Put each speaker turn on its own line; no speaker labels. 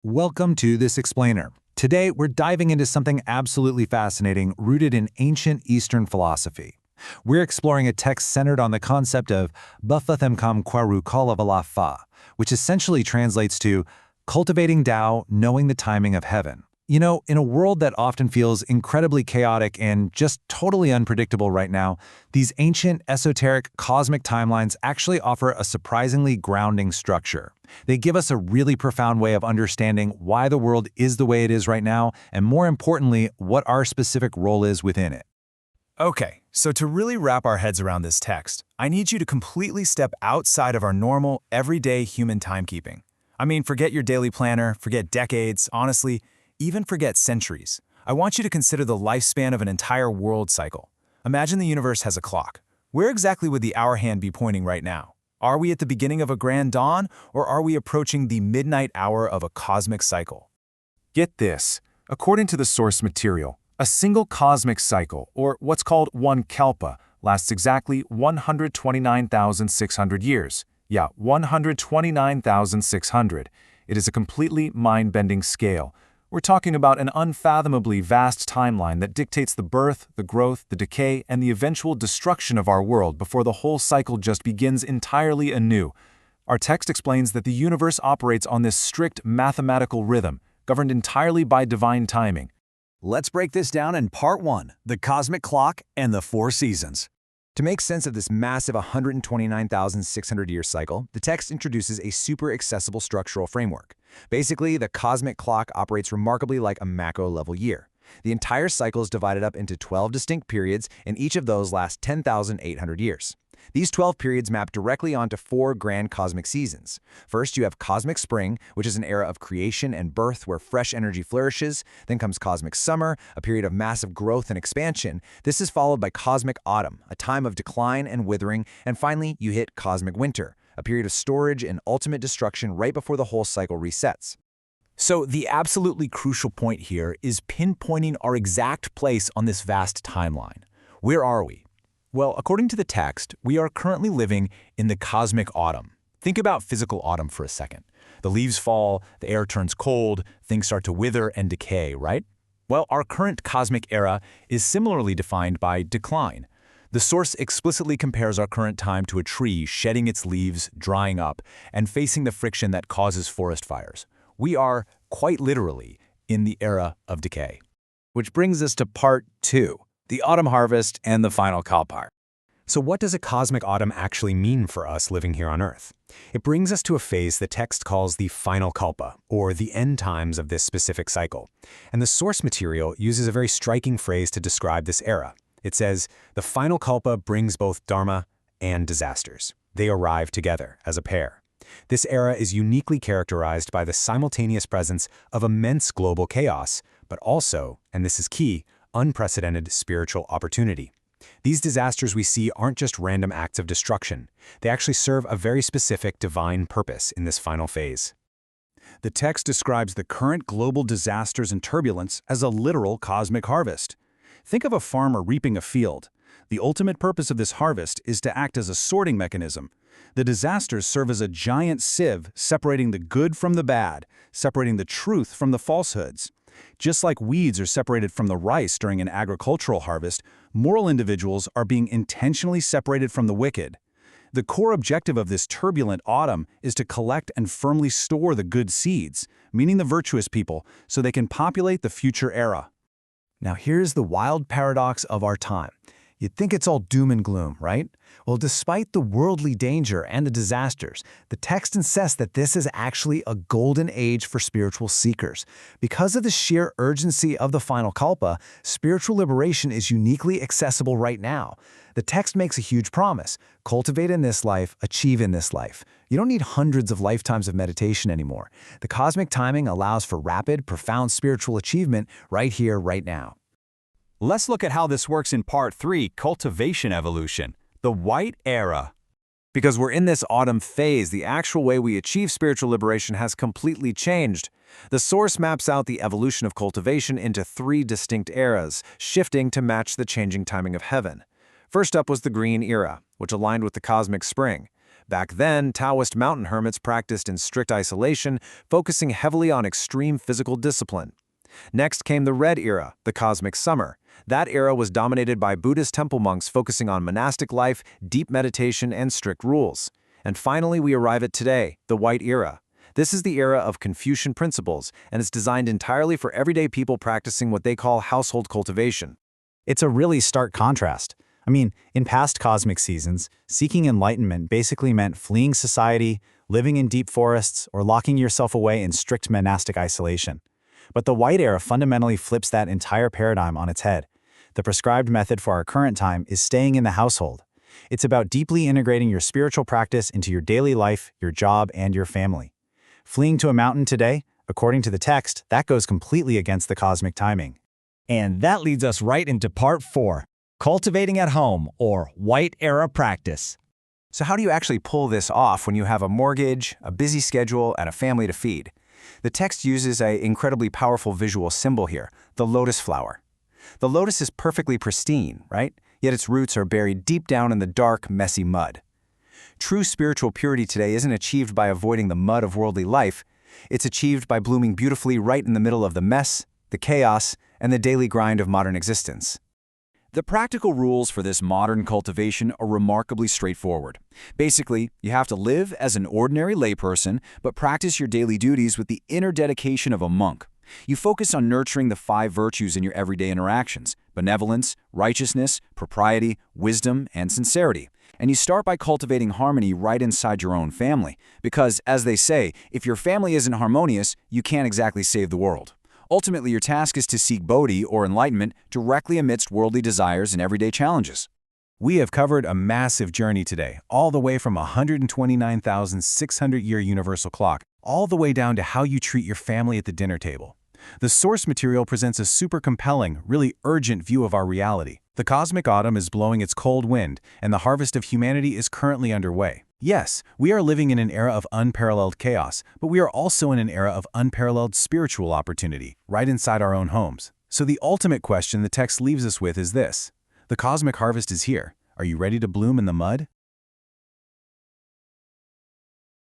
Welcome to This Explainer. Today, we're diving into something absolutely fascinating rooted in ancient Eastern philosophy. We're exploring a text centered on the concept of Bufathem Kwaru Kalavala Fa, which essentially translates to cultivating Tao, knowing the timing of heaven. You know, in a world that often feels incredibly chaotic and just totally unpredictable right now, these ancient, esoteric, cosmic timelines actually offer a surprisingly grounding structure. They give us a really profound way of understanding why the world is the way it is right now, and more importantly, what our specific role is within it.
Okay, so to really wrap our heads around this text, I need you to completely step outside of our normal, everyday human timekeeping. I mean, forget your daily planner, forget decades, honestly, even forget centuries. I want you to consider the lifespan of an entire world cycle. Imagine the universe has a clock. Where exactly would the hour hand be pointing right now? Are we at the beginning of a grand dawn, or are we approaching the midnight hour of a cosmic cycle?
Get this. According to the source material, a single cosmic cycle, or what's called one kalpa, lasts exactly 129,600 years. Yeah, 129,600. It is a completely mind-bending scale. We're talking about an unfathomably vast timeline that dictates the birth, the growth, the decay, and the eventual destruction of our world before the whole cycle just begins entirely anew. Our text explains that the universe operates on this strict mathematical rhythm, governed entirely by divine timing.
Let's break this down in Part 1, the cosmic clock and the four seasons. To make sense of this massive 129,600-year cycle, the text introduces a super accessible structural framework. Basically, the cosmic clock operates remarkably like a macro-level year. The entire cycle is divided up into 12 distinct periods, and each of those lasts 10,800 years. These 12 periods map directly onto four grand cosmic seasons. First, you have cosmic spring, which is an era of creation and birth where fresh energy flourishes. Then comes cosmic summer, a period of massive growth and expansion. This is followed by cosmic autumn, a time of decline and withering. And finally, you hit cosmic winter, a period of storage and ultimate destruction right before the whole cycle resets.
So the absolutely crucial point here is pinpointing our exact place on this vast timeline. Where are we? Well, according to the text, we are currently living in the cosmic autumn. Think about physical autumn for a second. The leaves fall, the air turns cold, things start to wither and decay, right? Well, our current cosmic era is similarly defined by decline. The source explicitly compares our current time to a tree shedding its leaves, drying up, and facing the friction that causes forest fires. We are, quite literally, in the era of decay.
Which brings us to Part 2, the autumn harvest and the final kalpa.
So what does a cosmic autumn actually mean for us living here on Earth? It brings us to a phase the text calls the final kalpa, or the end times of this specific cycle. And the source material uses a very striking phrase to describe this era. It says, the final kalpa brings both Dharma and disasters. They arrive together as a pair. This era is uniquely characterized by the simultaneous presence of immense global chaos, but also, and this is key, unprecedented spiritual opportunity. These disasters we see aren't just random acts of destruction. They actually serve a very specific divine purpose in this final phase.
The text describes the current global disasters and turbulence as a literal cosmic harvest. Think of a farmer reaping a field. The ultimate purpose of this harvest is to act as a sorting mechanism. The disasters serve as a giant sieve separating the good from the bad, separating the truth from the falsehoods. Just like weeds are separated from the rice during an agricultural harvest, moral individuals are being intentionally separated from the wicked. The core objective of this turbulent autumn is to collect and firmly store the good seeds, meaning the virtuous people, so they can populate the future era.
Now here's the wild paradox of our time. You'd think it's all doom and gloom, right? Well, despite the worldly danger and the disasters, the text insists that this is actually a golden age for spiritual seekers. Because of the sheer urgency of the final kalpa, spiritual liberation is uniquely accessible right now. The text makes a huge promise. Cultivate in this life, achieve in this life. You don't need hundreds of lifetimes of meditation anymore. The cosmic timing allows for rapid, profound spiritual achievement right here, right now.
Let's look at how this works in Part 3, Cultivation Evolution, the White Era.
Because we're in this autumn phase, the actual way we achieve spiritual liberation has completely changed. The source maps out the evolution of cultivation into three distinct eras, shifting to match the changing timing of heaven. First up was the Green Era, which aligned with the cosmic spring.
Back then, Taoist mountain hermits practiced in strict isolation, focusing heavily on extreme physical discipline. Next came the Red Era, the Cosmic Summer. That era was dominated by Buddhist temple monks focusing on monastic life, deep meditation, and strict rules. And finally, we arrive at today, the White Era. This is the era of Confucian principles, and it's designed entirely for everyday people practicing what they call household cultivation.
It's a really stark contrast. I mean, in past cosmic seasons, seeking enlightenment basically meant fleeing society, living in deep forests, or locking yourself away in strict monastic isolation. But the White Era fundamentally flips that entire paradigm on its head. The prescribed method for our current time is staying in the household. It's about deeply integrating your spiritual practice into your daily life, your job, and your family. Fleeing to a mountain today, according to the text, that goes completely against the cosmic timing.
And that leads us right into part 4, cultivating at home, or White Era practice.
So how do you actually pull this off when you have a mortgage, a busy schedule, and a family to feed? The text uses an incredibly powerful visual symbol here, the lotus flower. The lotus is perfectly pristine, right? Yet its roots are buried deep down in the dark, messy mud. True spiritual purity today isn't achieved by avoiding the mud of worldly life. It's achieved by blooming beautifully right in the middle of the mess, the chaos, and the daily grind of modern existence.
The practical rules for this modern cultivation are remarkably straightforward. Basically, you have to live as an ordinary layperson, but practice your daily duties with the inner dedication of a monk. You focus on nurturing the 5 virtues in your everyday interactions: benevolence, righteousness, propriety, wisdom, and sincerity. And you start by cultivating harmony right inside your own family. Because, as they say, if your family isn't harmonious, you can't exactly save the world. Ultimately, your task is to seek bodhi, or enlightenment, directly amidst worldly desires and everyday challenges.
We have covered a massive journey today, all the way from a 129,600-year universal clock, all the way down to how you treat your family at the dinner table. The source material presents a super compelling, really urgent view of our reality. The cosmic autumn is blowing its cold wind, and the harvest of humanity is currently underway. Yes, we are living in an era of unparalleled chaos, but we are also in an era of unparalleled spiritual opportunity, right inside our own homes. So the ultimate question the text leaves us with is this: the cosmic harvest is here. Are you ready to bloom in the mud?